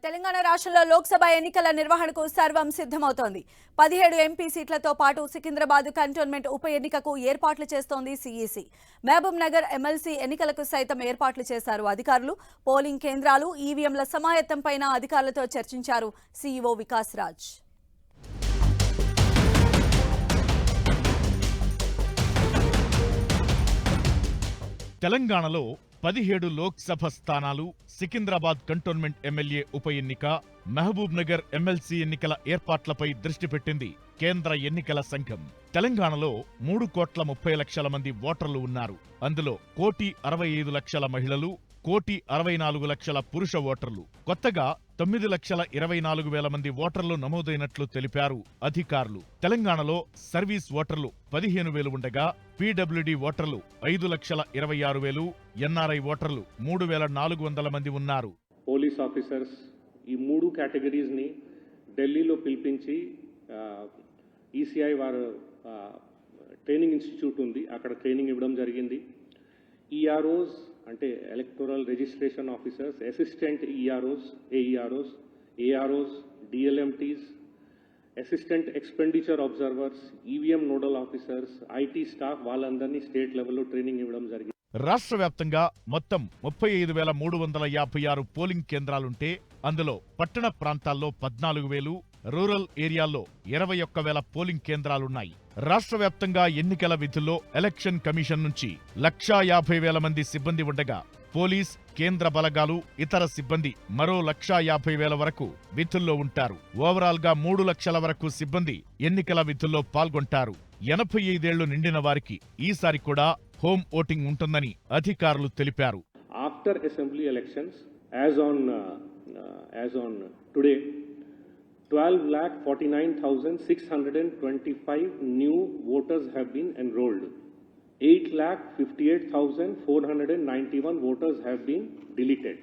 తెలంగాణ రాష్ట్రంలో లోక్సభ ఎన్నికల నిర్వహణకు సర్వం సిద్ధమవుతోంది. 17 ఎంపీ సీట్లతో పాటు సికింద్రాబాద్ కంటోన్మెంట్ ఉప ఎన్నికకు ఏర్పాట్లు చేస్తోంది సీఈసీ. మహబూబ్ నగర్ ఎమ్మెల్సీ ఎన్నికలకు సైతం ఏర్పాట్లు చేశారు అధికారులు. పోలింగ్ కేంద్రాలు, ఈవీఎంల సమాయత్తంపైన అధికారులతో చర్చించారు సీఈఓ వికాస్ రాజ్. తెలంగాణలో 17 లోక్సభ స్థానాలు, సికింద్రాబాద్ కంటోన్మెంట్ ఎమ్మెల్యే ఉప ఎన్నిక, మహబూబ్ నగర్ ఎమ్మెల్సీ ఎన్నికల ఏర్పాట్లపై దృష్టి పెట్టింది కేంద్ర ఎన్నికల సంఘం. తెలంగాణలో 3,30,00,000 మంది ఓటర్లు ఉన్నారు. అందులో 1,65,00,000 మహిళలు, 1,64,00,000 పురుష ఓటర్లు. కొత్తగా 9,24,000 మంది ఓటర్లు నమోదైనట్లు తెలిపారు అధికారులు. తెలంగాణలో సర్వీస్ ఓటర్లు 15,000 ఉండగా, పీడబ్ల్యూడీ ఓటర్లు 5,26,000, ఎన్ఆర్ఐ ఓటర్లు 3,400 మంది ఉన్నారు. పోలీస్ ఆఫీసర్స్ ఈ 3 కేటగిరీస్ ని ఢిల్లీలో పిలిపించి ఈసీఐ వారు ట్రైనింగ్ ఇన్స్టిట్యూట్ ఉంది, అక్కడ ట్రైనింగ్ ఇవ్వడం జరిగింది. ఈఆర్ఓస్ అంటే electoral registration officers, assistant EROs, AEROs, AROs, DLMTs, assistant expenditure observers, EVM nodal officers, IT staff వాళ్ళందరినీ స్టేట్ లెవెల్లో ట్రైనింగ్ ఇవ్వడం జరిగింది. రాష్ట్ర వ్యాప్తంగా మొత్తం 35,356 పోలింగ్ కేంద్రాలుంటే అందులో పట్టణ ప్రాంతాల్లో 14,000, రూరల్ ఏరియాల్లో 21,000 పోలింగ్ కేంద్రాలున్నాయి. రాష్ట్ర వ్యాప్తంగా ఎన్నికల విధుల్లో ఎలక్షన్ కమిషన్ నుంచి 1,50,000 మంది సిబ్బంది ఉండగా, పోలీస్, కేంద్ర బలగాలు, ఇతర సిబ్బంది మరో 1,50,000 వరకు విధుల్లో ఉంటారు. ఓవరాల్ గా 3 లక్షల వరకు సిబ్బంది ఎన్నికల విధుల్లో పాల్గొంటారు. 85 ఏళ్లు నిండిన వారికి ఈసారి కూడా హోమ్ ఓటింగ్ ఉంటుందని అధికారులు తెలిపారు. After assembly elections as on today 12,49,625 new voters have been enrolled. 8,58,491 voters have been deleted.